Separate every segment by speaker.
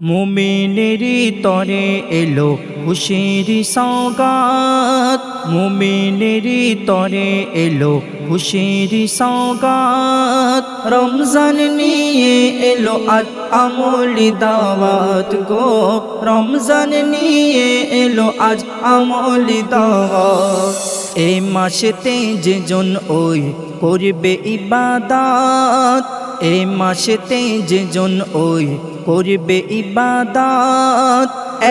Speaker 1: মুমিনেরি তরে এলো খুশির সওগাত, মুমিনেরি তরে এলো খুশির সওগাত। রমজান নিয়ে এলো আজ আমলি দাওয়াত গো, রমজান নিয়ে এলো আজ আমলি দাওয়াত। এই মাসেতে যেজন ওই করবে ইবাদত, এই মাসেতে যেজন ওই করবে ইবাদত,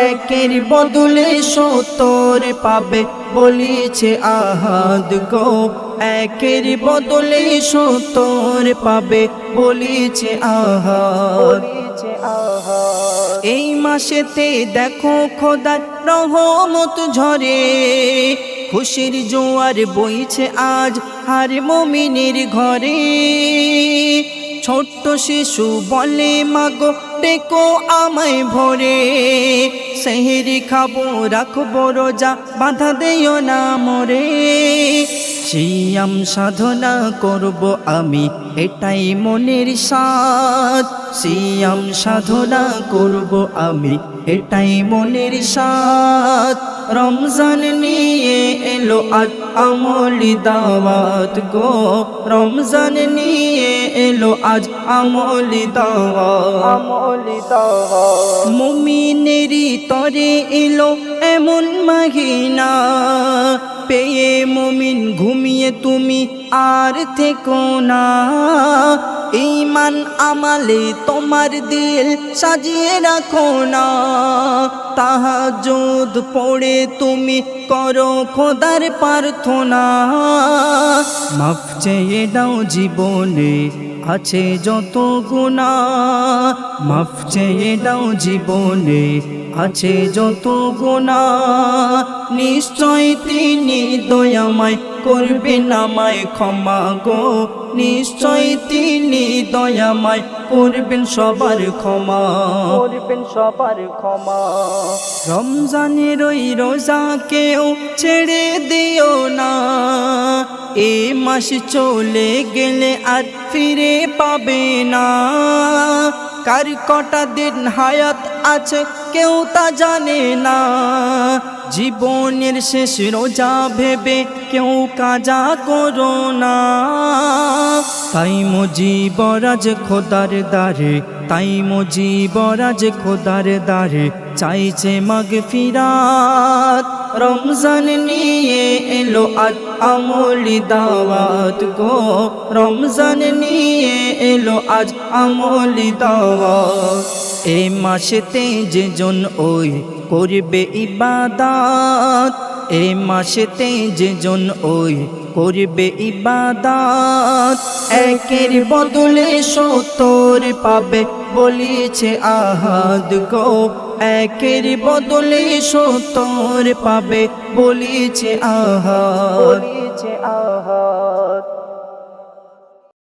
Speaker 1: একের বদলে ৭০ পাবে বলিছে আহাদ গো, একের বদলে ৭০ পাবে বলিছে আহাদ। এই মাসেতে দেখো খোদার রহমত ঝরে, খুশির জোয়ার বইছে আজ হার মুমিনের ঘরে। ছোট্ট শিশু বলে মাগো ডেকো আমায় ভোরে, সেহরি খাবো রাখবো রোজা বাধা দেও না মোরে। সিয়াম সাধনা করব আমি এটাই মনের সাধ, সিয়াম সাধনা করব আমি এটাই মনের সাধ। রমজান নিয়ে এলো আজ আমলি দাওয়াত গো, রমজান নিয়ে এলো আজ আমলি দাওয়াত। মুমিনেরি তরে এলো এমন মাহিনা, পেয়ে মুমিন ঘুমিয়ে তুমি আর থেকো না। ঈমান আমালে তোমার দিল সাজিয়ে রাখো না, তাহাজ্জুদ পড়ে তুমি করো খোদার প্রার্থনা। মাফ চেয়ে দাও জীবনে আছে যত গুনাহ, মাফ চেয়ে দাও জীবনে আছে যত গুনাহ। নিশ্চয় তিনি দয়াময় করবেন আমায় ক্ষমা গো, নিশ্চয় তিনি দয়াময় করবেন সবার ক্ষমা, করবেন সবার ক্ষমা। রমজানের ওই রোজা কেউ ছেড়ে দিও না, এ মাস চলে গেলে আর ফিরে পাবে না। কার কটা দিন হায়াত আছে কেউ তা জানে না, জীবনের শেষ রোজা ভেবে কেউ কাজা করো না। তাই মুজিবরাজ খোদার দারে, তাই মুজিবরাজ খোদার দারে চাইছে মাগফিরাত। রমজান নিয়ে এলো আজ আমলি দাওয়াত গো, রমজান নিয়ে এলো আজ আমলি দাওয়াত। এই মাসেতে যেজন ওই করবে ইবাদত, এই মাসেতে যেজন ওই করবে ইবাদত, একের বদলে ৭০ পাবে বলিছে আহাদ গো, একের বদলে ৭০ পাবে বলিছে আহাদ।